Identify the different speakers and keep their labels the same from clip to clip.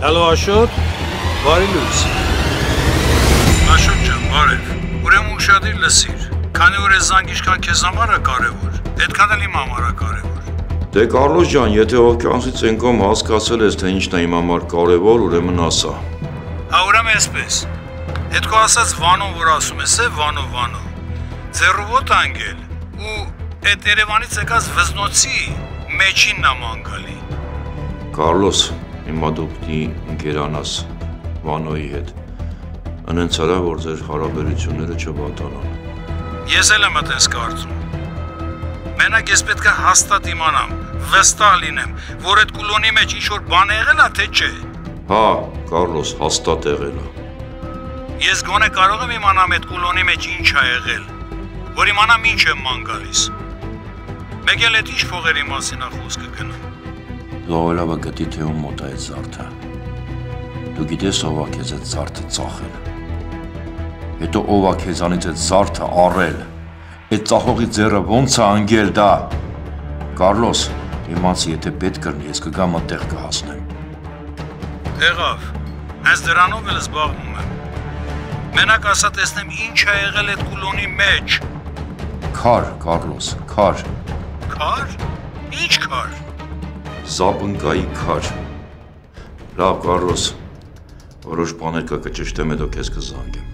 Speaker 1: Հալո Աշոտ, բարի լույս։
Speaker 2: Աշոտ ջան, բարև։ Ուրեմն ուշադիր լսիր։ Քանի որ այս զանգ ինչքան քեզ համար է կարևոր, այդքան էլ իմ համար է կարևոր։
Speaker 3: Դե Կարլոս ջան, եթե օվկիանոսից ենկոմ հասկացել ես, թե ինչն է իմ համար կարևոր, ուրեմն ասա։
Speaker 2: Հա ուրեմն էսպես։ Այդ քո ասած Վանոն, որ ասում ես, Վանո։ Ձեռուոտ անգել ու այդ Երևանից եկած վզնոցի մեջինն է մանգալի։
Speaker 3: Կարլոս, հիմա դու պիտի ընկերանաս Վանոյի հետ։ Անենց արա, որ ձեր հարաբերությունները չվատանան։
Speaker 2: Ես էլ եմ այդպես կարծում։ Մենակ ես պետք է հաստատ իմանամ, վստահ լինեմ, որ այդ կուլոնի մեջ ինչ-որ բան եղել է, թե չէ։
Speaker 3: Հա, Կարլոս, հաստատ եղել է։
Speaker 2: Ես գոնե կարող եմ իմանամ այդ կուլոնի մեջ ինչ է եղել, որ իմանամ ինչ եմ ման գալիս։ Մեկ էլ այդ ինչ փողերի մասին է խոսքը գնում։
Speaker 3: Դու ավելավը գտի թե ում մոտ է այդ զարդը։ Դու գիտես ով է քեզ այդ զարդը ծախել։ Հետո ով է քեզանից այդ զարդը առել։ Այդ ծախողի ձեռը ոնց է անգել դա։ Կարլոս, իմացի, եթե պետք կլինի, ես կգամ այդտեղ կհասնեմ։
Speaker 2: Եղավ, հենց դրանով էլ զբաղվում եմ։ Մենակ ասա տեսնեմ ինչ է եղել այդ կուլոնի մեջ։
Speaker 3: Քար, Կարլոս, քար։
Speaker 2: Քար? Ինչ քար։
Speaker 3: Զապնկայի քար։ Լավ, Կարլոս, որոշ բաներ կա կճշտեմ, հետո քեզ կզանգեմ։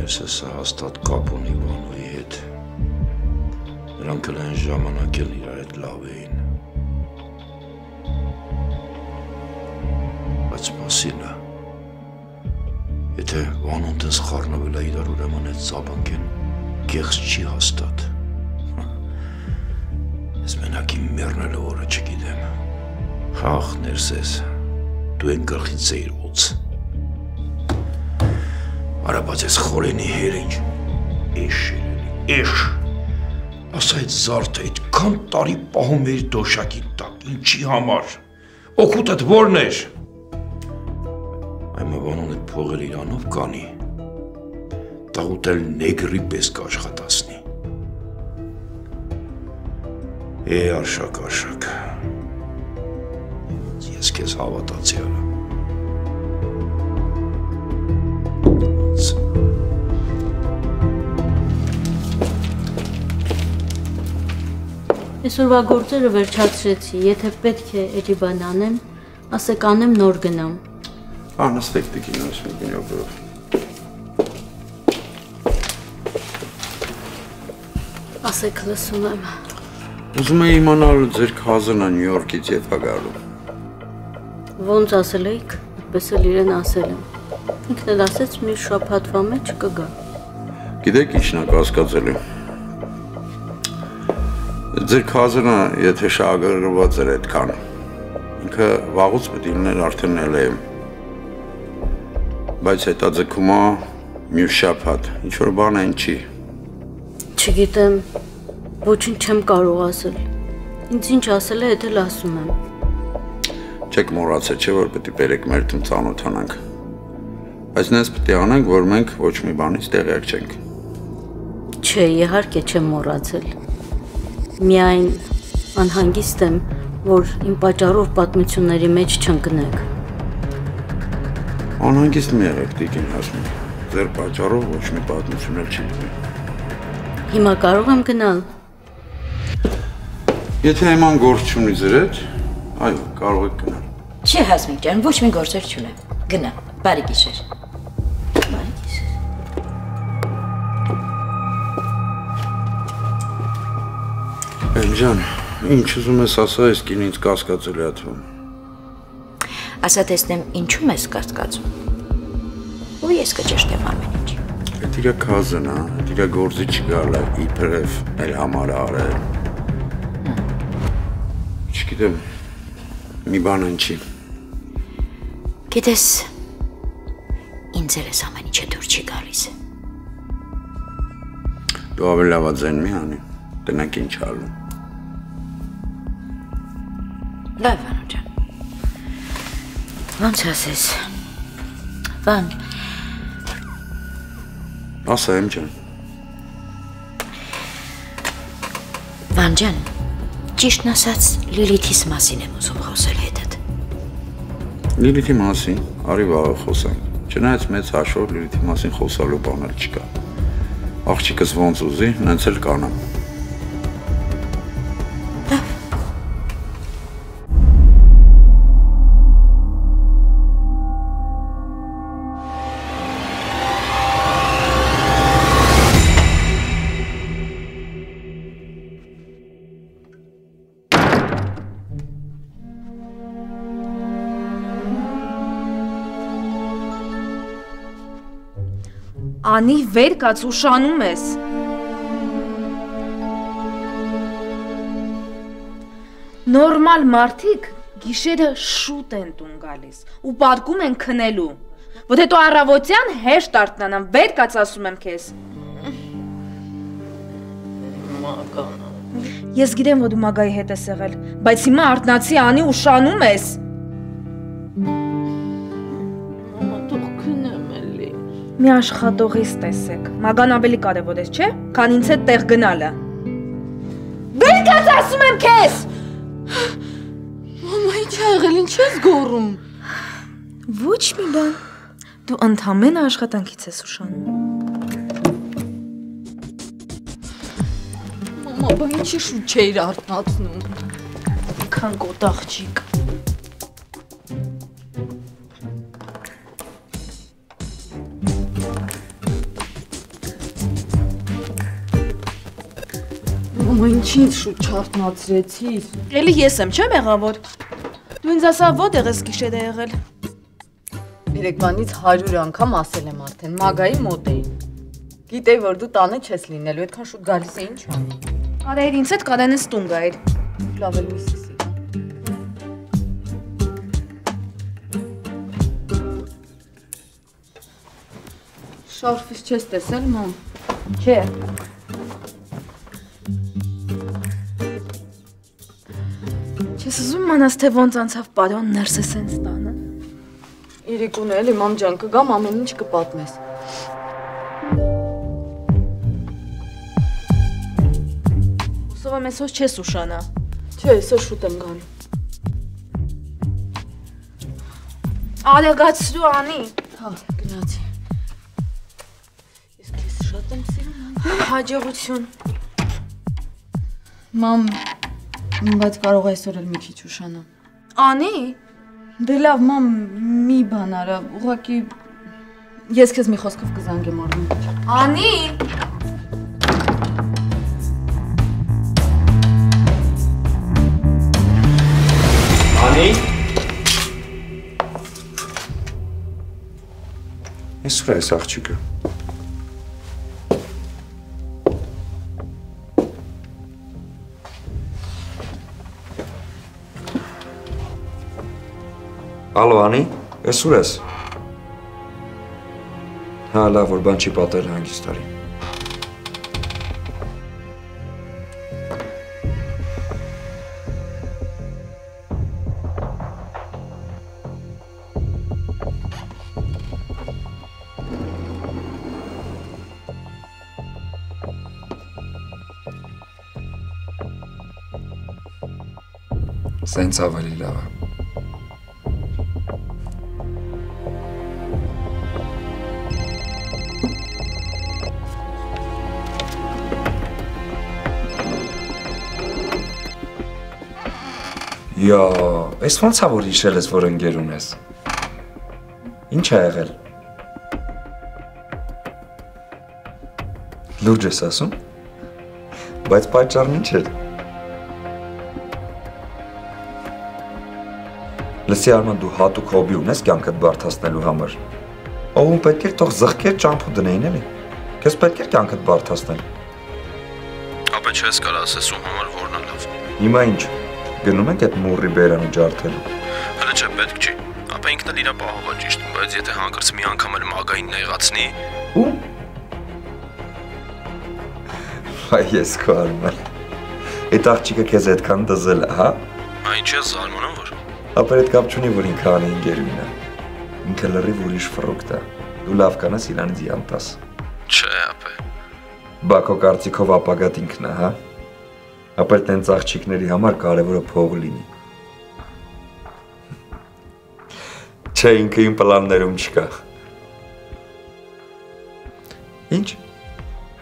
Speaker 3: Ես հաստատ կապ ունի Վանոյի հետ։ Նրանք էլ այն ժամանակ էլ իրար հետ լավ էին։ Բայց սպասիլը, եթե Վանոն տես խառնվել է իրար ուրեմն այդ զաբանքեն կեղծ չի հաստատ։ Ես մենակ իմ մեռնելու օրը չգիտեմ։ Խաղ ներսես, դու են գլխից էիր ոց։ Արաբաց ես խորենի հերինչ, էշ էլելի, էշ, ասա այդ զարդը այդքան տարի պահում էր դոշակի տակ, ինչի համար, օգուտ էդ որն էր, այմը Վանոն էդ փողեր իրանով կանի, տաղուտ էլ նեգրի պես կաշխատասնի, արշակ, ես կեզ հավատացի արա,
Speaker 4: Այսօրվա գործերը վերջացրեցի, եթե պետք է էլի բան անեմ, ասեք անեմ նոր գնամ։
Speaker 5: Նստեք տիկին ասում գնյոբրով։
Speaker 4: Ասեք լսում եմ։
Speaker 5: Ուզում էի իմանալ ձեր քազնը Նյու Յորքից երբ է գալու։
Speaker 4: Ոնց ասել էիք, այդպես էլ իրեն ասել եմ։ Ինքն էլ ասեց մի շաբաթվա մեջ կգա։
Speaker 5: Գիտեք ինչն է կասկածելի։ Ձեր քազնը, եթե շահագրգռված էր այդքան, ինքը վաղուց պետք է լիներ արդեն LA-ում, բայց հետաձգումա մյուս շաբաթ, ինչ-որ բան այն չի։
Speaker 4: Չգիտեմ, ոչինչ չեմ կարող ասել, ինձ ինչ ասել է, էդ էլ ասում եմ։
Speaker 5: Չեք մոռացել, չէ՞ որ պետք է բերեք մեր տուն ծանոթանանք, բայց նենց պետք է անենք, որ մենք ոչ մի բանից տեղյակ չենք։
Speaker 4: Չէ, իհարկե չեմ մոռացել։ Միայն անհանգիստ եմ, որ իմ պատճառով պատմությունների մեջ չընկնեք։
Speaker 5: Անհանգիստ մի եղեք, տիկին Հասմիկ, ձեր պատճառով ոչ մի պատմություն էլ չի լինի։
Speaker 4: Հիմա կարող եմ գնալ։
Speaker 5: Եթե Էման գործ չունի ձեր հետ, այո, կարող եք գնալ։
Speaker 6: Չէ, Հասմիկ ջան, ոչ մի գործեր չունեմ։ Գնա, բարի գիշեր։ Բարի գիշեր։
Speaker 5: Ջան, ինչ ուզում ես ասա, այս կին ինձ կասկածել է ատվում։
Speaker 6: Ասա տեսնեմ ինչու ես կասկածում։ Ու ես կճշտեմ ամեն ինչ։
Speaker 5: Այդ իրա քազն է, այդ իրա գործի չգալը, իբրև մեր համար արել։ Չգիտեմ, մի բան ընչի։
Speaker 6: Գիտես, ինձ էլ ես ամեն ինչը դուր չի գալիս։
Speaker 5: Դու ավելի լավաձայն մի անի, տնակ ինչ ալու։
Speaker 6: Լավ, Վանո ջան։ Ոնց ասես։ Վան,
Speaker 5: Ասա եմ ջան։
Speaker 6: Վան ջան, ճիշտն ասած Լիլիթիս մասին եմ ուզում խոսել հետդ։
Speaker 5: Լիլիթի մասին, արի վաղը խոսանք։ Չնայած մեծ հաշվով Լիլիթի մասին խոսալու բան էլ չկա։ Աղջիկս ոնց ուզի, նենց էլ կանեմ։
Speaker 7: Անի վեր կաց ուշանում ես։ Նորմալ մարդիկ գիշերը շուտ են տուն գալիս ու պարկում են քնելու։ Ոդ հետո առավոտյան հեշտ արթնանան, վեր կաց ասում եմ քեզ։ Ես գիտեմ, որ դու մագայի հետ ես եղել, բայց հիմա արթնացի Անի ուշանում ես։ Մի աշխատողից տեսեք, մագան ավելի կարևոր է, չէ՞, քան ինձ հետ տեղ գնալը։ Վեր կաց ասում եմ քեզ։
Speaker 4: Մամա, ինչ ա եղել, ինչ ես գոռում։
Speaker 7: Ոչ մի բան։ Դու ընդամենը աշխատանքից ես ուշանում։
Speaker 4: Մամա, բա ինչի շուտ չէիր արթնացնում։
Speaker 7: Քան կոտաղջիկ։
Speaker 4: Մամա, ինչի շուտ չարթնացրեցիր։
Speaker 7: Էլի ես եմ, չեմ եղավոր։ Դու ինձ ասա ո՞տեղ ես գիշերը եղել։
Speaker 4: Երեկվանից 100 անգամ ասել եմ արդեն, մագայի մոտ էի։ Գիտեի, որ դու տանը չես լինելու, այդքան շուտ գալիս է, ինչ անի։
Speaker 7: Արայր ինձ հետ կարենես տուն գայր։
Speaker 4: Լավ էլ մի սիսի։ Շարֆից չես տեսել, մամ։
Speaker 7: Չէ։ Չես ուզում մանաս, թե ոնց անցավ պարոն ներսը սենց տանը։
Speaker 4: Իրիկուն է, էլի մամ ջան, կգամ ամեն ինչ կպատմես։
Speaker 7: Հուսով եմ այսօր չես ուշանա։
Speaker 4: Չէ, այսօր շուտ եմ գալու։
Speaker 7: Արագացրու Անի։
Speaker 4: Հա, գնացի։ Ես քեզ շատ եմ սիրում։
Speaker 7: Հաջողություն։
Speaker 4: Մամ, բայց կարող այսօր էլ մի քիչ ուշանամ։
Speaker 7: Անի։
Speaker 4: Դե լավ, մամ, մի բան արա, ուղղակի ես քեզ մի խոսքով կզանգեմ առնի։
Speaker 7: Անի։
Speaker 3: Անի։ Ես ուր ես աղջիկը։ Ալո, Անի, ես ուր ես։ Հա, լավ, որ բան չի պատել, հանգիստ արի։ Սենց ավելի լավ է։ Յա, այս ոնց է որ հիշել ես, որ ընկեր ունես։ Ինչ է եղել։ Լուրջ ես ասում։ Բայց պատճառն ինչ էր։ Լսի Արման, դու հատուկ հոբի ունես կյանքդ բարդացնելու համար։ Ով պետք է թող զղկեր ճամփու դնեին էլի։ Քեզ պետք է կյանքդ բարդացնել։
Speaker 2: Ապա չես կարող ասես ում համար որն է լավ։
Speaker 3: Հիմա ինչ։ Գնում ենք այդ մուրի բերանը ջարդելու։
Speaker 2: Հələ չէ, պետք չի։ Ապա ինքն էլ իր պահով է ճիշտ, բայց եթե հանկարծ մի անգամ էլ մագային նեղացնի,
Speaker 3: Ում։ Այ ես քո Արման։ Այդ աղջիկը քեզ այդքան դզել է, հա։
Speaker 2: Այն չի զարմանում որ։
Speaker 3: Ապա այդ կապ չունի, որ ինքը անի ընկերուին է։ Ինքը լրիվ ուրիշ ֆրուկտ է։ Դու լավ կանես իրանից յանտաս։
Speaker 8: Չէ, ապե։
Speaker 9: Բա քո կարծիքով ապագատ ինքն է, հա։ Ապա տենց աղջիկների համար կարևորը փողը լինի։ Չէ, ինքը իմ պլաններում չկա։ Ինչ։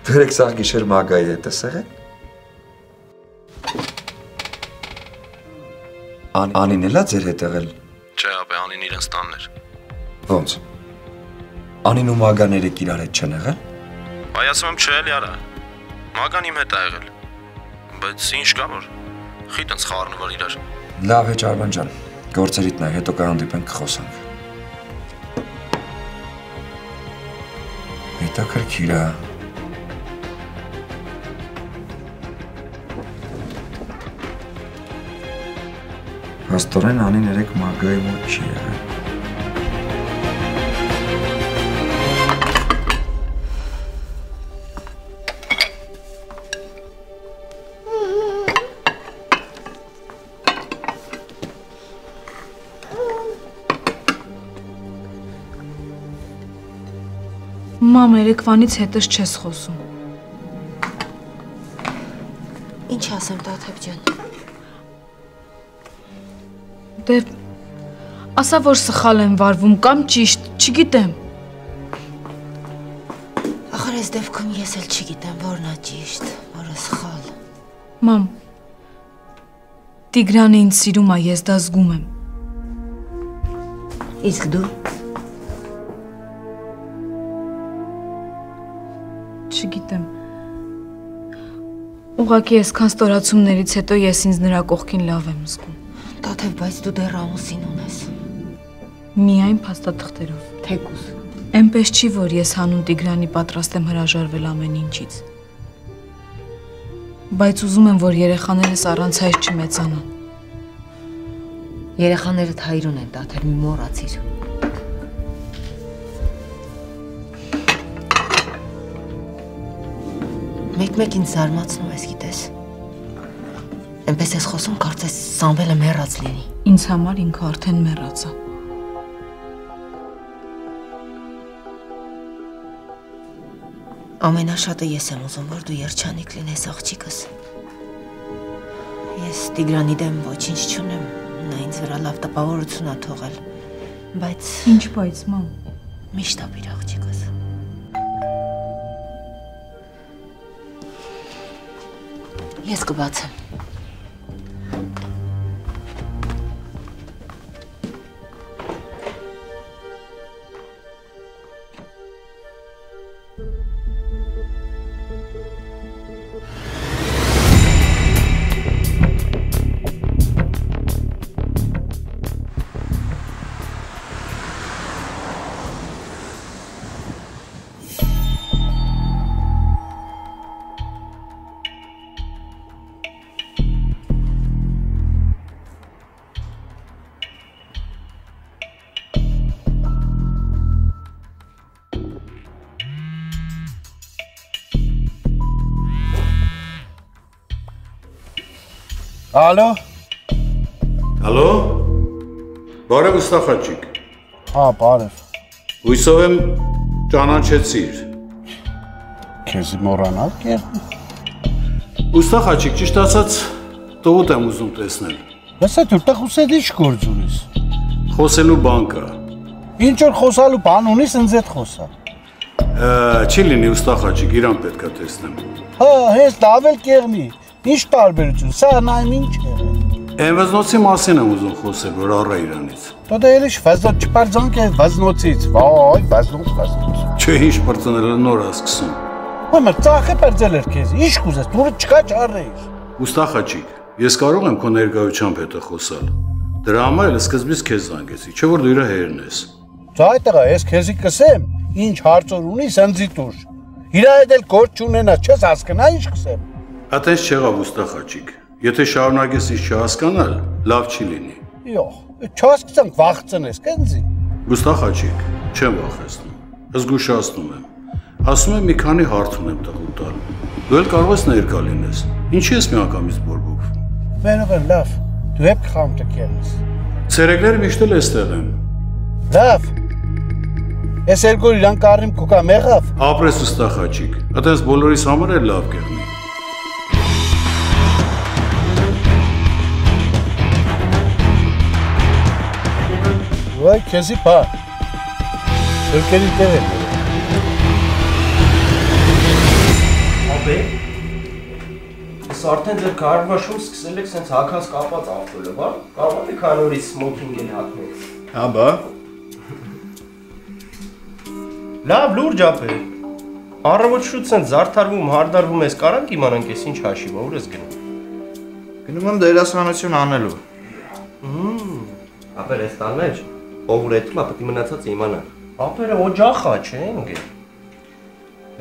Speaker 9: Դերեք սաղ գիշեր Մագայի հետ ես եղել։ Անին էլա ձեր հետ եղել։
Speaker 8: Չէ, ապե Անին իրենց տանն էր։
Speaker 9: Ոնց։ Անին ու Մագան երեք իրար հետ չեն եղել։
Speaker 8: Այ ասում եմ չէ էլի արա։ Մագան իմ հետ է եղել։ Բայց ինչ կա որ խիտենց խառնվար իրար։
Speaker 9: Լավ է Ջարման ջան։ Գործերիդ նայ, հետո կհանդիպենք կխոսանք։ Հետաքրքիր է։ Հաստորեն Անին երեք Մագայի մոտ չի եղել։
Speaker 7: Մամ, երեկվանից հետս չես խոսում։
Speaker 6: Ինչ ասեմ, Տաթև ջան։
Speaker 7: Դե ասա որ սխալ եմ վարվում կամ ճիշտ, չգիտեմ։
Speaker 6: Ախր այս դեպքում ես էլ չգիտեմ որն է ճիշտ, որը սխալ։
Speaker 7: Մամ, Տիգրանը ինձ սիրում է, ես դա զգում եմ։
Speaker 6: Իսկ դու։
Speaker 7: Չգիտեմ։ Ուղղակի այսքան ստորացումներից հետո ես ինձ նրա կողքին լավ եմ զգում։
Speaker 6: Տաթև, բայց դու դեռ ամուսին ունես։
Speaker 7: Միայն փաստաթղթերով։
Speaker 6: Թեկուզ։
Speaker 7: Էնպես չի, որ ես հանուն Տիգրանի պատրաստ եմ հրաժարվել ամեն ինչից։ Բայց ուզում եմ, որ երեխաներս առանց հայր չմեծանան։
Speaker 6: Երեխաներդ հայրուն են, Տաթև, մի մոռացիր։ Մեկ-մեկ ինձ զարմացնում ես, գիտես։ Էնպես ես խոսում, կարծես Սամվելը մեռած լինի։
Speaker 7: Ինձ համար ինքը արդեն մեռած է։
Speaker 6: Ամենաշատը ես եմ ուզում, որ դու երջանիկ լինես աղջիկս։ Ես Տիգրանի դեմ ոչինչ չունեմ, նա ինձ վրա լավ տպավորություն է թողել, բայց…
Speaker 7: Ինչ բայց, մամ։
Speaker 6: Միշտ ապիր աղջիկս։ Ես կբացեմ։
Speaker 2: Ալո։ Ալո։ Բարև Ուստախաչիկ։
Speaker 10: Հա, բարև։
Speaker 2: Հույսով եմ ճանաչեցիր։
Speaker 10: Քեզ մոռանալ կեր։
Speaker 2: Ուստախաչիկ, ճիշտ ասած, տղուտ եմ ուզում տեսնել։
Speaker 10: Լսա, դու տղուսեդ ինչ գործ ունես։
Speaker 2: Խոսելու բան կա։
Speaker 10: Ինչ որ խոսալու բան ունես, ինձ հետ խոսա։
Speaker 2: Չի լինի Ուստախաչիկ, իրան պետք է տեսնեմ։
Speaker 10: Հա, հենց լավ էլ կեղնի։ Ինչ տարբերություն, սա նայում ինչ է։
Speaker 2: Այն վզնոցի մասին եմ ուզում խոսել, որ առա իրանից։
Speaker 10: Դա էլի վզնոց չպարձանք է վզնոցից, վայ, վզնոց։
Speaker 2: Չէ, ինչ պրծնել նոր է սկսում։
Speaker 10: Ոմը ծախե պրծել էր քեզ, ինչ կուզես, դուրը չկա չառեիր։
Speaker 2: Ուստախաչիկ, ես կարող եմ քո ներկայությամբ հետը խոսալ։ Դրա համար էլ սկզբից քեզ զանգեցի, չէ՞ որ դու իր հերն ես։
Speaker 10: Ծայ տղա, ես քեզի կսեմ, ինչ հարցոր ունիս, ընձի տուր։ Իր հետ էլ գործ չունենա, չես հասկնա ինչ կսեմ։
Speaker 2: Ատես չեղավ Ուստախաչիկ, եթե շարունակես ինչ չհասկանալ, լավ չի լինի։
Speaker 10: Yox, չհասկացանք վախցնես, կընձի։
Speaker 2: Ուստախաչիկ, չեմ վախեցնում, զգուշացնում եմ։ Ասում եմ մի քանի հարց ունեմ տղու տալ։ Դու էլ կարող ես ներկա լինես։ Ինչի ես միանգամից բորբոքվում։
Speaker 10: Մենուղեն լավ, դու հեպ խամտը կերնես։
Speaker 2: Ցերեկները միշտ էլ էստեղ եմ։
Speaker 10: Լավ։ Ես երկու իրան կարիմ կուկա մեղավ։
Speaker 2: Ապրես ուստա խաչիկ, այդպես բոլորիս համար էլ լավ կեղնի։
Speaker 10: Վայ, քեզի բա։ Երկերի տեղ եմ։
Speaker 8: Ապե, ես արդեն ձեր կարվաշում սկսել եք սենց հակած կապած ավտոլը, բա։ Կարող եք անորից սմոքինգ էլ հակնել։
Speaker 5: Հա, բա։
Speaker 8: Լավ, լուրջ ապե։ Առավոտ շուտ սենց զարդարվում, հարդարվում ես, կարանք իմանանք ես ինչ հաշիվ, ուր ես գնում։
Speaker 5: Գնում եմ դերասանություն անելու։
Speaker 8: Ապեր ես տան մեջ, ով ուր էթում, ապետի մնացած իմանա։ Ապերը օջախա, չէ, ընգե։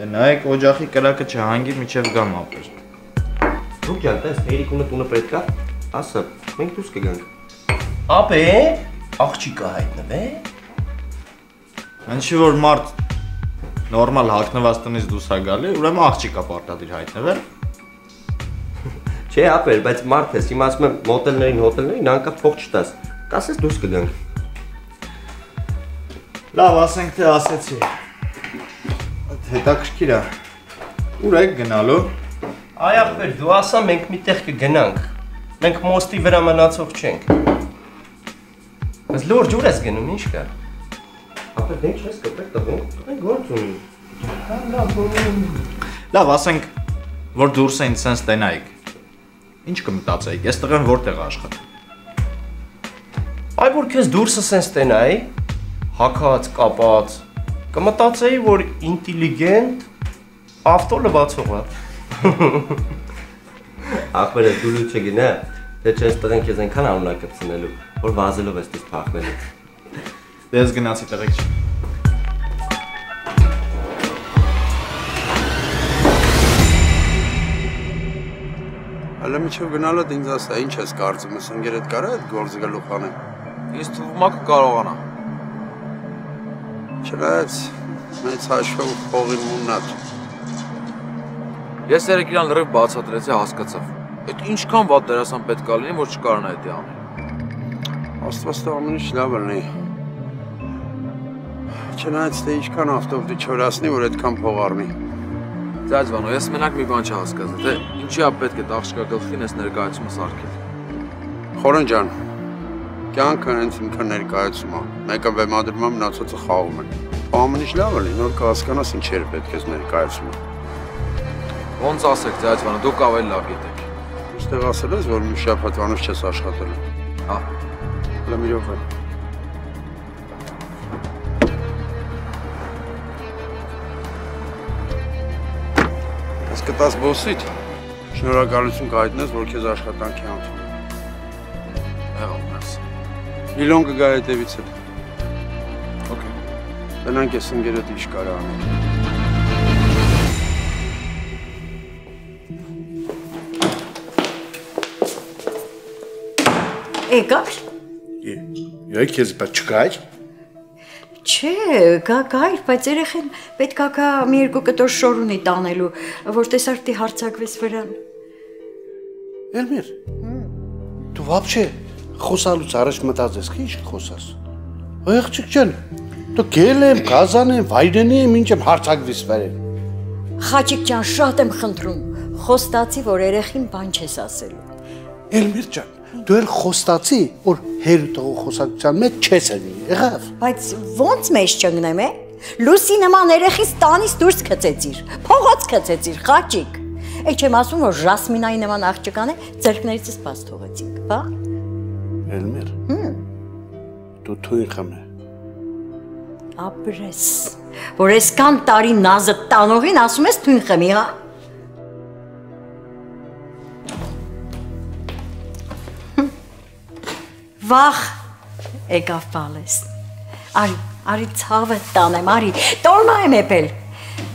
Speaker 5: Դե նայեք օջախի կրակը չհանգի միջև գամ ապեր։
Speaker 8: Դուք ջան, տես Թերիկունը տունը պետք է, ասա, մենք դուրս կգանք։ Ապե, աղջիկը հայտնվե։
Speaker 5: Ինչի որ մարդ նորմալ հագնված տնից դուրս է գալի, ուրեմն աղջիկա պարտադիր հայտնվել։
Speaker 8: Չէ, ապեր, բայց մարդ ես, հիմա ասում եմ հոտելներին անկապ փող չտաս։ Կասես դուրս կգանք։
Speaker 5: Լավ, ասենք թե ասեցի։ Հետաքրքիր է։ Ուր եք գնալու։
Speaker 8: Այ ապեր, դու ասա մենք միտեղ կգնանք։ Մենք մոստի վրա մնացող չենք։ Բայց լուրջ ուր ես գնում, ինչ կա։ Ապեր, դենք չես կպեք տղեն գործ ունի։
Speaker 5: Լավ, ասենք որ դուրս էին սենց տենայիք։ Ինչ կմտածեիք, ես տղեն որտեղ աշխատում։
Speaker 8: Այ որ քեզ դուրսը սենց տենայի, հակած, կապած, կմտածեի, որ ինտիլիգենտ ավտոլը բացող է։ Ախպերը դու լուտ չգնա, թե չես տղեն քեզ այնքան անունակ կպցնելու, որ վազելով ես դից փախնելու։
Speaker 5: Դե ես գնացի տղեկ չի։
Speaker 10: Հələ միջև գնալդ ինձ ասա, ինչ ես կարծում ես, ընկերդ կարա այդ գործը գլուխ անեմ։
Speaker 5: Ինձ թվում է կարողանա։
Speaker 10: Չնայած մեծ հաշվով փողին մուննատ։
Speaker 11: Ես երեք իրան լրիվ բացատրեցի, հասկացավ։ Այդ ինչքան վատ դերասան պետք է լինի, որ չկարողանա դա անել։
Speaker 10: Աստված տա ամեն ինչ լավ լինի։ Չնայած թե ինչքան ավտոբուսի չորացնի, որ այդքան փող առնի։
Speaker 11: Ձեզ Վանո, ես մենակ մի բան չհասկացա, թե ինչի է պետք է աղջկա գլխին ես ներկայացումը սարքել։
Speaker 10: Խորեն ջան, կյանքը հենց ինքը ներկայացում է։ Մեկը բեմադրում է, մնացածը խաղում են։ Ամեն ինչ լավ է, նոր կհասկանաս ինչեր պետք է ներկայացում։
Speaker 11: Ոնց ասեք, ձեզ Վանո, դուք ավելի լավ գիտեք։
Speaker 10: Ուստեղ ասել ես, որ մի շաբաթվանից չես աշխատել։
Speaker 11: Հա։
Speaker 10: Հələ մի րոպե։ Ես կտաս բոսիդ, շնորհակալություն կհայտնես, որ քեզ աշխատանքի անդում։
Speaker 11: Եղավ, մերսի։
Speaker 10: Միլիոն կգա հետևից էլ։
Speaker 11: Okay։
Speaker 10: Տնանք ես ընկերդ ինչ կարա անենք։
Speaker 6: Եկար։
Speaker 10: Եկ քեզ պետք չկայ։
Speaker 6: Չէ, գայր, բայց երեխեն պետք է գա մի երկու կտոր շոր ունի տանելու, որ տեսարտի հարցակվես վրան։
Speaker 10: Էլմիր, դու вообще խոսալուց առաջ մտածես, ինչ խոսաս։ Աղջիկ ջան, դու գել եմ, գազան եմ, վայրենի եմ, ինչ եմ հարցակվես վրան։
Speaker 6: Խաչիկ ջան, շատ եմ խնդրում, խոստացի, որ երեխին բան չես ասելու։
Speaker 10: Էլմիր ջան, դու էլ խոստացի, որ հերթող խոսակցության մեջ չես ելնի, եղավ։
Speaker 6: Բայց ոնց մեջ չընկնեմ, Լուսի նման երեխից տանից դուրս գցեցիր, փողոց գցեցիր, խաչիկ։ Էй չեմ ասում, որ Ժասմինայի նման աղջկան է, ձեռքներիցս բաց թողեցինք, բա։
Speaker 10: Էլմիր։ Դու թույն խմե։
Speaker 6: Ապրես, որ այսքան տարի նազը տանողին ասում ես թույն խմի, հա։ Վախ, եկավ բալես, արի ցավը տանեմ, արի, տորմա եմ էպել,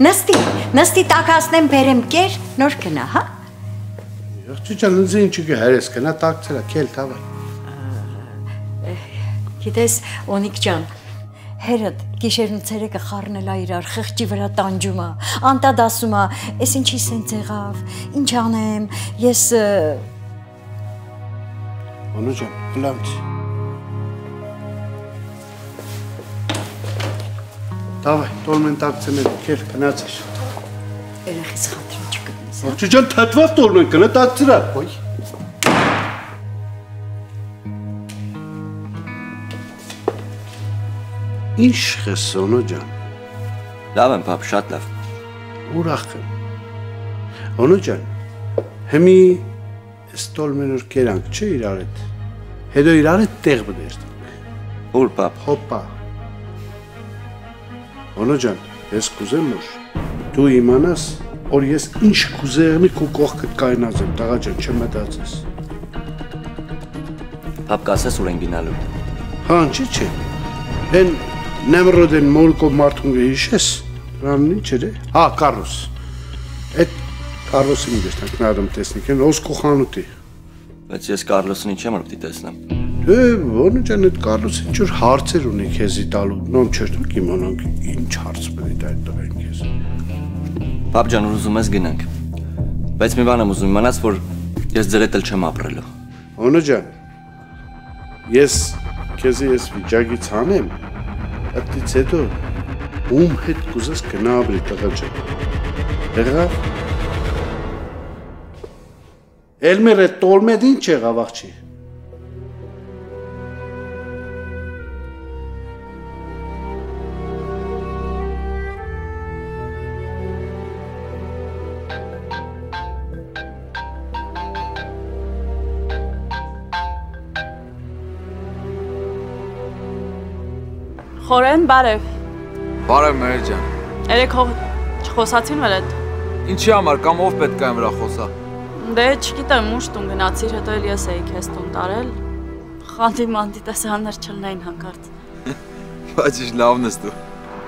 Speaker 6: նստի տակասնեմ բերեմ կեր, նոր կնա, հա։
Speaker 10: Եղջի ճան, նձի ինչի կհերես կնա, տակ ծրա, կել տավայ։
Speaker 6: Գիտես, Օնիկ ճան, հերդ գիշերն ցերեկը խառնել է իրար, խղճի վրա տանջում է, անտա դասում է, ես ինչի սենց եղավ, ինչ անեմ, ես
Speaker 10: Անո ջան, լավց։ Davay, տոլմեն տակցնել, քեր գնացիր։
Speaker 6: Երեխիս խնդրում չկտնես։
Speaker 10: Ողջի ջան, թաթված տոլմեն կնա տակցրա։ Ոյ։ Ինչ ես Սոնո ջան։
Speaker 3: Լավ եմ, պապ, շատ լավ։
Speaker 10: Ուրախ եմ։ Սոնո ջան, հիմի ստոլմեն որ կերանք չէ իրար հետ։ Հետո իրար հետ տեղ բերտանք։
Speaker 3: Ուր, պապ։
Speaker 10: Հոպա։ Սոնո ջան, ես կուզեմ որ դու իմանաս, որ ես ինչ կուզեղնի քո կողքդ կայնած եմ, տղա ջան, չմտածես։
Speaker 3: Պապ, կասես ուր են գնալու։
Speaker 10: Հա, չէ։ Հեն Նեմրոդեն մորկով մարդունգը հիշես, նրան ինչ էր է։ Հա, Կարլոս։ Այդ Կարլոսին դեստանք նայում տեսնիկ են ոսկու խանութի։
Speaker 3: Բայց ես Կարլոսին ինչ եմ պիտի տեսնեմ։
Speaker 10: Ոնը ջան այդ Կարլոսը ինչ որ հարցեր ունի քեզի տալու։ Նոմ չերտում կիմանանք ինչ հարց պետք է այդ տղային քեզ։
Speaker 3: Պապ ջան, ուզում ես գնանք։ Բայց մի բան եմ ուզում իմանաս, որ ես ձեր հետ էլ չեմ ապրելու։
Speaker 10: Ոնը ջան։ Ես քեզի ես վիճակից հանեմ։ Այդից հետո ում հետ կուզես գնա ապրի տղա ջան։ Եղավ։ Էլմեր այդ տոլմեդ ինչ եղավ աղջի։
Speaker 12: Խորեն, բարև։
Speaker 11: Բարև մեր ջան։
Speaker 12: Երեք հով չխոսացին վեր հետ։
Speaker 11: Ինչի համար կամ ով պետք է վրա խոսա։
Speaker 12: Դե չգիտեմ, ուշ տուն գնացիր, հետո էլ ես էի քեզ տուն տարել։ Խանդի մանտի տեսաններ չլնեին հանկարծ։
Speaker 11: Բայց ինչ լավն ես դու։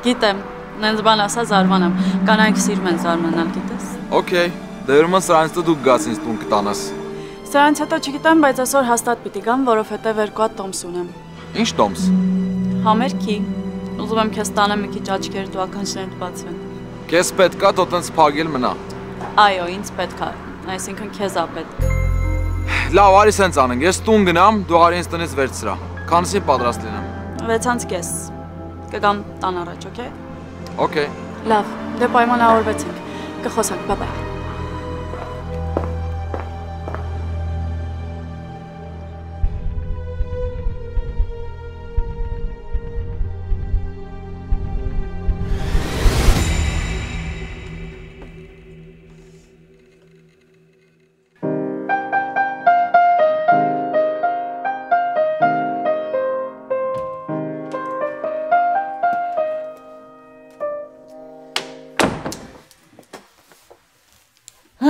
Speaker 12: Գիտեմ, նենց բան ասա զարմանամ, կանայք սիրում են զարմանալ, գիտես։
Speaker 11: Okay, դե ուրեմն սրանից դու գաս ինձ տուն կտանաս։
Speaker 12: Սրանից հետո չգիտեմ, բայց այսօր հաստատ պիտի գամ, որովհետև երկու հատ տոմս ունեմ։
Speaker 11: Ինչ տոմս։
Speaker 12: Համերգի։ Ուզում եմ քեզ տանեմ մի քիչ աչքերդ ու ականջներդ բացվեն։
Speaker 11: Քեզ պետքա դու տենց փագել մնա։
Speaker 12: Այո, ինձ պետքա, այսինքն քեզ ա պետք։
Speaker 11: Լավ, արի սենց անենք, ես տուն գնամ, դու արի ինձ տնից վերցրա։ Քանիսին պատրաստ լինեմ։
Speaker 12: 6:30 կգամ տան առաջ, օքեյ։
Speaker 11: Okay։
Speaker 12: Լավ, դե պայմանավորվեցինք։ Կխոսանք, բայ։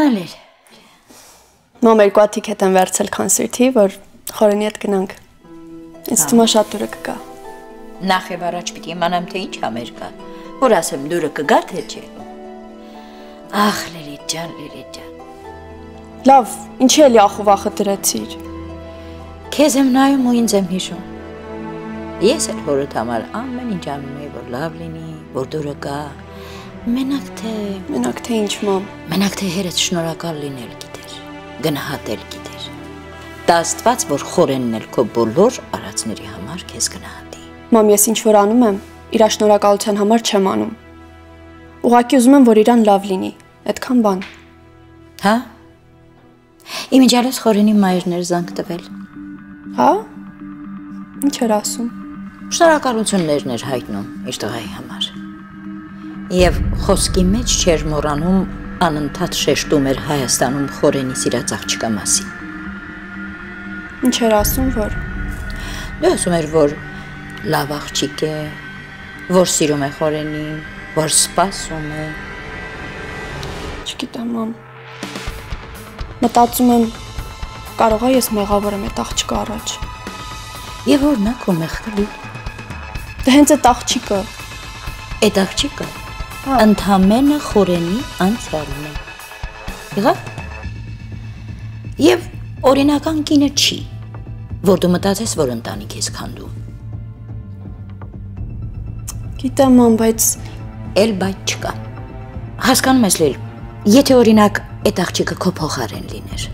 Speaker 6: Հալեր։
Speaker 13: Մամ երկու հատ թիքետ եմ վերցել կոնցերտի, որ խորենի հետ գնանք։ Ինձ թվում է շատ դուրը կգա։
Speaker 6: Նախ եւ առաջ պիտի իմանամ թե ինչ համեր կա։ Որ ասեմ դուրը կգա թե չէ։ Ախ, Լիլիթ ջան։
Speaker 13: Լավ, ինչի էլի ախուվախը դրեցիր։
Speaker 6: Քեզ եմ նայում ու ինձ եմ հիշում։ Ես էլ հորդ համար ամեն ինչ անում եի, որ լավ լինի, որ դուրը գա։ Մենակ թե
Speaker 13: ինչ մամ։
Speaker 6: Մենակ թե հերից շնորհակալ լինել գիտեր, գնահատել գիտեր։ Դա Աստված, որ խորենն էլ քո բոլոր արածների համար քեզ գնահատի։
Speaker 13: Մամ, ես ինչ որ անում եմ, իր շնորհակալության համար չեմ անում։ Ուղղակի ուզում եմ, որ իրան լավ լինի, այդքան բան։
Speaker 6: Հա։ Իմիջիալս խորենի մայրն էր զանգ տվել։
Speaker 13: Հա։ Ինչ էր ասում։
Speaker 6: Շնորհակալություններն էր հայտնում իր տղայի համար։ Եվ խոսքի մեջ չէր մոռանում անընդհատ շեշտում էր Հայաստանում խորենի սիրած աղջկա մասին։
Speaker 13: Ինչ էր ասում, որ։
Speaker 6: Դու ասում էր, որ լավ աղջիկ է, որ սիրում է խորենին, որ սպասում է։
Speaker 13: Չգիտեմ, մամ։ Մտածում եմ, կարող է ես մեղավոր եմ այդ աղջկա առաջ։
Speaker 6: Եվ որն է քո մեղքը։
Speaker 13: Դե հենց այդ աղջիկը։
Speaker 6: Այդ աղջիկը ընդհանրապես խորենի անցյալն է։ Եղավ։ Եվ օրինական կինը չի, որ դու մտածես, որ ընտանիք ես քանդում։
Speaker 13: Գիտեմ, մամ, բայց
Speaker 6: բայց չկա։ Հասկանում ես, Լիլ, եթե օրինակ այդ աղջիկը քո փոխարեն լիներ,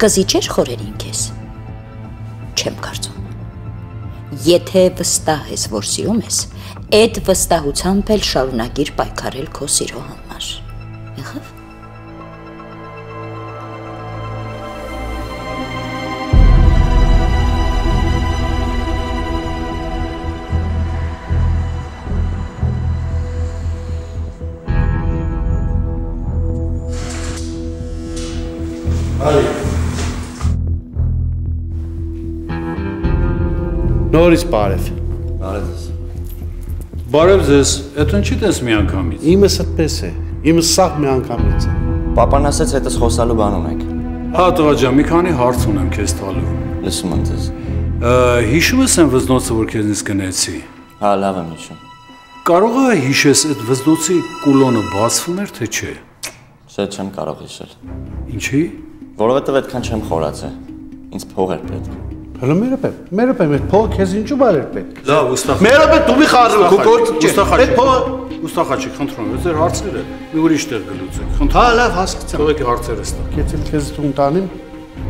Speaker 6: կզիջեր խորենին քեզ։ Չեմ կարծում։ Եթե վստահ ես, որ սիրում ես, այդ վստահությամբ էլ շարունակիր պայքարել քո սիրո համար։ Եղավ։
Speaker 10: Նորից բարև։
Speaker 3: Բարև ձեզ։
Speaker 2: Բարև ձեզ, այդ ինչի տես մի անգամից։
Speaker 10: Իմս այդպես է, իմս սաղ մի անգամից է։
Speaker 3: Պապան ասեց հետս խոսալու բան ունեք։
Speaker 2: Հա տղա ջան, մի քանի հարց ունեմ քեզ տալու։
Speaker 3: Լսում եմ ձեզ։
Speaker 2: Հիշում ես այն վզնոցը, որ քեզնից գնեցի։
Speaker 3: Հա, լավ եմ հիշում։
Speaker 2: Կարող է հիշես այդ վզնոցի կուլոնը բացվում էր թե չէ։
Speaker 3: Չէ, չեմ կարող հիշել։
Speaker 2: Ինչի՞։
Speaker 3: Որովհետև այդքան չեմ խորացել։ Ինձ փող էր պետք։
Speaker 10: Հələ մերը պեմ, այդ փողը քեզ ինչու բար էր պետք։
Speaker 2: Լավ, ուստախ։
Speaker 10: Մերը պեմ, դու մի խառնում, քո գործը չէ։ Այդ փողը
Speaker 2: ուստախաչի, խնդրում եմ, ձեր հարցերը մի ուրիշ տեղ գլուծեք։
Speaker 10: Հա, լավ, հասկացա։
Speaker 2: Թողեք հարցերը ստա։
Speaker 10: Կեցել քեզ տուն տանիմ։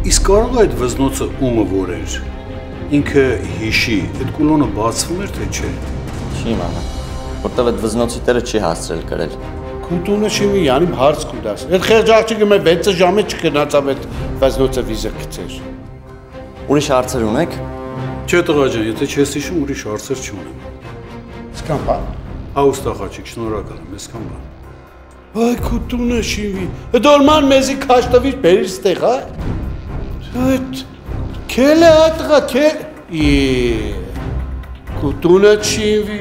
Speaker 2: Իսկ կարող է այդ վզնոցը ումը որ էր։ Ինքը հիշի, այդ կուլոնը բացվում էր թե չէ։
Speaker 3: Չի իմանա։ Որտեվ այդ վզնոցի տերը չի հասցրել գրել։
Speaker 10: Քուտունը չի մի յանի հարց կուտաս։ Այդ խեղճ աղջիկը մե 6 ժամը չգնացավ այդ վզնոցը վիզը գցեր։
Speaker 3: Ուրիշ հարցեր ունեք։
Speaker 2: Չէ տղա ջան, եթե չես հիշում, ուրիշ հարցեր չունեմ։
Speaker 10: Իսկան բան։
Speaker 2: Հա ուստախաչիկ, շնորհակալ եմ, այսքան բան։
Speaker 10: Այ քո տունը շինվի։ Այդ օրման մեզի քաշտվիր բերիր ստեղ, հա։ Այդ քելը ատղա, քո տունը շինվի։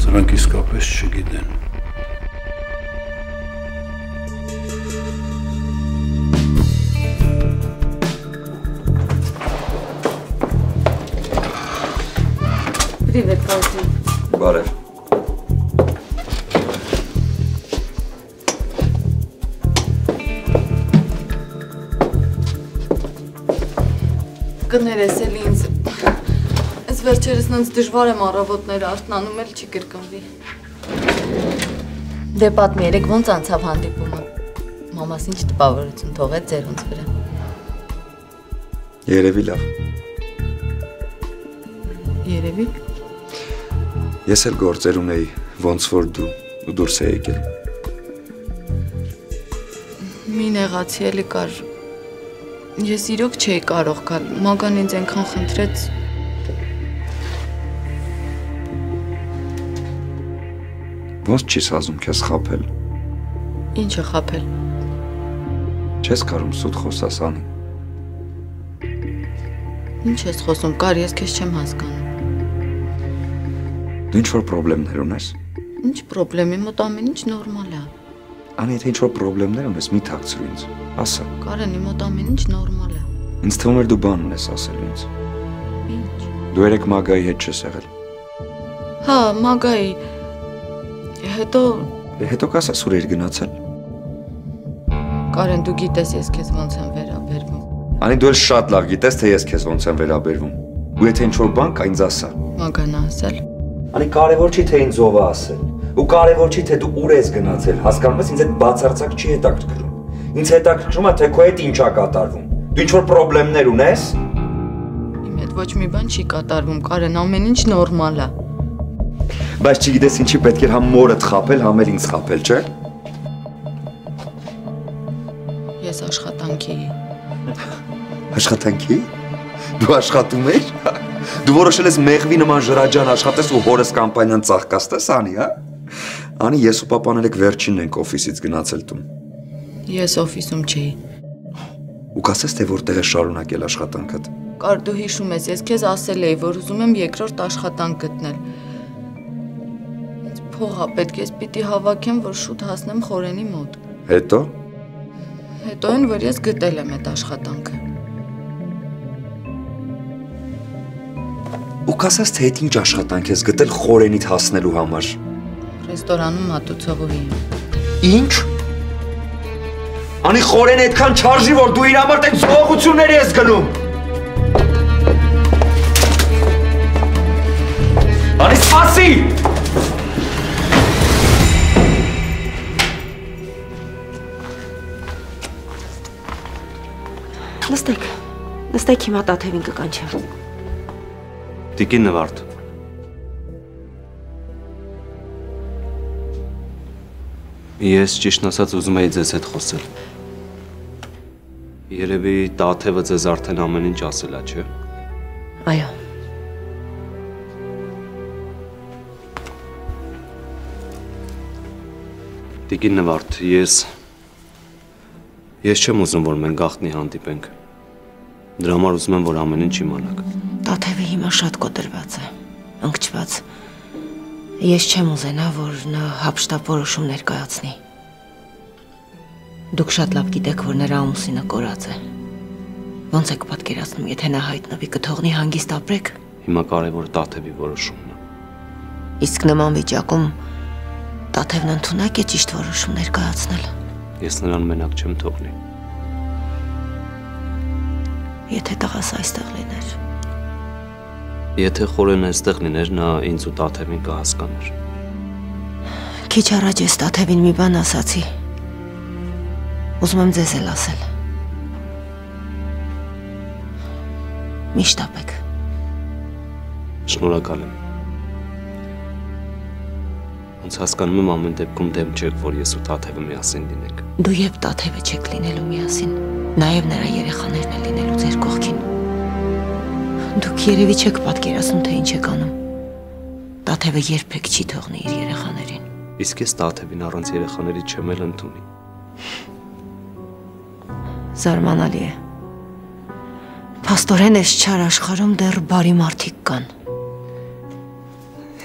Speaker 2: Սրանք իսկապես չգիտեն։
Speaker 4: Привет, Костя։
Speaker 9: Բարև։
Speaker 4: Կներես էլ ինձ։ Այս վերջերս նենց դժվար եմ առավոտները արթնանում էլ չի կրկնվի։ Դե պատմի, երեք ոնց անցավ հանդիպումը։ Մամաս ինչ տպավորություն թողեց ձերոնց վրա։
Speaker 9: Երևի լավ։
Speaker 4: Երևի։
Speaker 9: Ես էլ գործեր ունեի, ոնց որ դու դուրս է եկել։
Speaker 4: Մի նեղացի էլի կար։ Ես իրոք չէի կարող գալ, Մագան ինձ այնքան խնդրեց։
Speaker 9: Ոնց չես ազում քեզ խաբել։
Speaker 4: Ինչը խաբել։
Speaker 9: Չես կարում սուտ խոսաս անի։
Speaker 4: Ինչ ես խոսում, կար, ես քեզ չեմ հասկանում։
Speaker 9: Դու ինչ-որ պրոբլեմներ ունես։
Speaker 4: Ինչ պրոբլեմ, իմ մոտ ամեն ինչ նորմալ է։
Speaker 9: Անի, եթե ինչ-որ պրոբլեմներ ունես, մի թաքցրու ինձ, ասա։
Speaker 4: Կարեն, իմ մոտ ամեն ինչ նորմալ է։
Speaker 9: Ինձ թվում էր դու բան ունես ասելու ինձ։
Speaker 4: Ինչ։
Speaker 9: Դու երեք Մագայի հետ չես եղել։
Speaker 4: Հա, Մագայի։
Speaker 9: Հետո կասես ուր էիր գնացել։
Speaker 4: Կարեն, դու գիտես ես քեզ ոնց եմ վերաբերվում։
Speaker 9: Անի, դու էլ շատ լավ գիտես, թե ես քեզ ոնց եմ վերաբերվում։ Ու եթե ինչ-որ բան կա, ինձ ասա։
Speaker 4: Մագան ասել։
Speaker 9: Անի, կարևոր չի թե ինձ ով է ասել։ Ու կարևոր չի թե դու ուր ես գնացել, հասկանում ես, ինձ այդ բացարձակ չի հետաքրքրում։ Ինձ հետաքրքրում է թե քո հետ ինչ է կատարվում։ Դու ինչ-որ պրոբլեմներ ունես։
Speaker 4: Իմ հետ ոչ մի բան չի կատարվում, Կարեն, ամեն ինչ նորմալ է։
Speaker 9: Բայց չգիտես ինչի պետք էր համ մորդ խաբել, համ էլ ինձ խաբել, չէ՞։
Speaker 4: Ես աշխատանքի։
Speaker 9: Աշխատանքի։ Դու աշխատում ես։ Դու որոշել ես մեղվի նման ժրաջան աշխատես ու հորս կամպանիան ծաղկացնես, Անի, հա։ Անի, ես ու պապան էլ վերջինն ենք օֆիսից գնացել տուն։
Speaker 4: Ես օֆիսում չէի։
Speaker 9: Ու կասես թե որտեղ է շարունակել աշխատանքդ։
Speaker 4: Կար դու հիշում ես, ես քեզ ասել էի, որ ուզում եմ երկրորդ աշխատանք գտնել։ Ինձ փող է պետք, ես պիտի հավաքեմ, որ շուտ հասնեմ Խորենի մոտ։
Speaker 9: Հետո։
Speaker 4: Հետո են, որ ես գտել եմ այդ աշխատանքը։
Speaker 9: Ու կասես թե այդ ինչ աշխատանք ես գտել Խորենիդ հասնելու համար։
Speaker 4: Ռեստորանում մատուցողուհի եմ։
Speaker 9: Ինչ։ Անի Խորենը այդքան չարժի, որ դու իր համար տենց զողությունների ես գնում։ Արի սպասի։
Speaker 14: Նստեք հիմա Տաթևին կկանչեմ։
Speaker 8: Տիկին Նվարդ։ Ես ճիշտն ասած ուզում էի ձեզ հետ խոսել։ Երևի Տաթևը ձեզ արդեն ամեն ինչ ասել է, չէ՞։
Speaker 14: Այո։
Speaker 8: Տիկին Նվարդ, ես չեմ ուզում, որ մենք գաղտնի հանդիպենք։ Դրա համար ուզում եմ, որ ամեն ինչ իմանաք։
Speaker 14: Տաթևը հիմա շատ կոտրված է, ընկճված։ Ես չեմ ուզենա, որ նա հափշտապ որոշումներ կայացնի։ Դուք շատ լավ գիտեք, որ նրա ամուսինը կորած է։ Ոնց եք պատկերացնում, եթե նա հայտնվի, կթողնի հանգիստ ապրեք։
Speaker 8: Հիմա կարևորը Տաթևի որոշումն է։
Speaker 14: Իսկ նման վիճակում Տաթևն ընդունակ է ճիշտ որոշումներ կայացնել։
Speaker 8: Ես նրան մենակ չեմ թողնի։
Speaker 14: Եթե տղաս այստեղ լիներ։
Speaker 8: Եթե Խորեն այստեղ լիներ, նա ինձ ու Տաթևին կհասկանար։
Speaker 14: Քիչ առաջ ես Տաթևին մի բան ասացի։ Ուզում եմ ձեզ էլ ասել։ Միշտ ապեք։
Speaker 8: Շնորհակալ եմ։ Ոնց հասկանում եմ ամեն դեպքում դեմ չեք, որ ես ու Տաթևը միասին լինենք։
Speaker 14: Դու եւ Տաթևը չեք լինելու միասին, նաեւ նրա երեխաներն են լինելու ձեր կողքին։ Դուք երևի չեք պատկերացնում, թե ինչ եք անում։ Տաթևը երբեք չի թողնի իր երեխաներին։
Speaker 8: Իսկ ես Տաթևին առանց երեխաների չեմ էլ ընդունի։
Speaker 14: Զարմանալի է։ Փաստորեն այս չար աշխարհում դեռ բարի մարդիկ կան։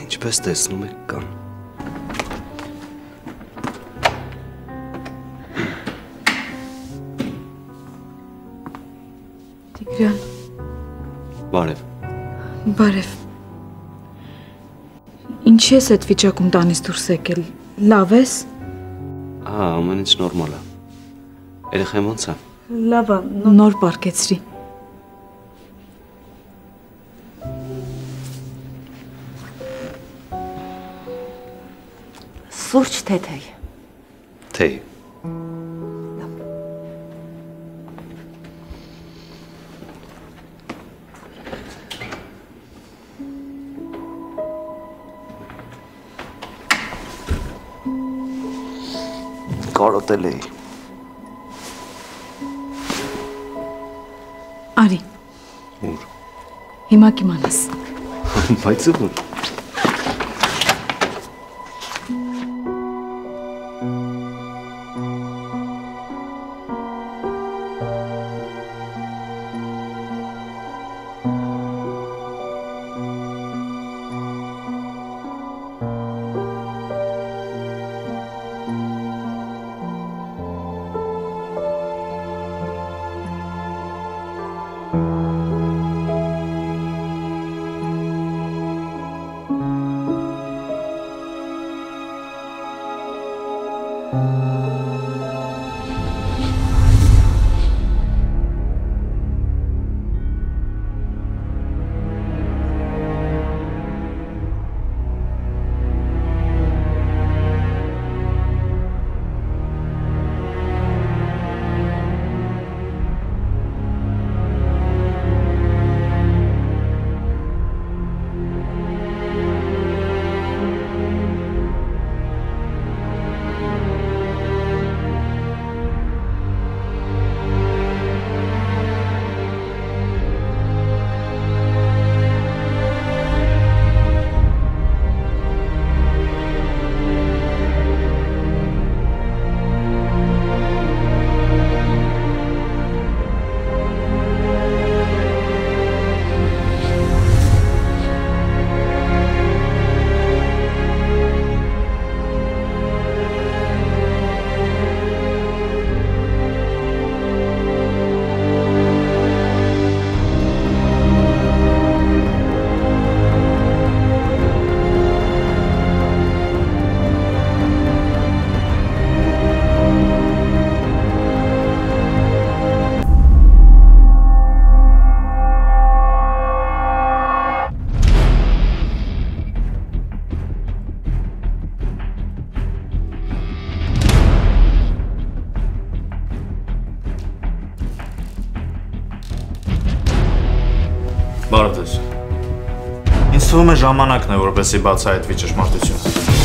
Speaker 8: Ինչպես տեսնում եք կան։
Speaker 7: Տիգրան։
Speaker 8: Բարև։
Speaker 7: Բարև։ Ինչի ես այդ վիճակում տանից դուրս եկել։ Լավ ես։
Speaker 8: Ամեն ինչ նորմալ է։ Երեխան ո՞նց է։
Speaker 7: Լավ է, նոր պարկեցրի։
Speaker 14: Սուրճ թե թեյ։
Speaker 8: Թեյ։ Կարոտել էի։
Speaker 7: Արի։
Speaker 8: Ուր։
Speaker 7: Հիմա կիմանաս։
Speaker 8: Բայց ուր։
Speaker 15: Բարև ձեզ։ Ինձ թվում է ժամանակն է, որպեսզի բացահայտվի ճշմարտությունը։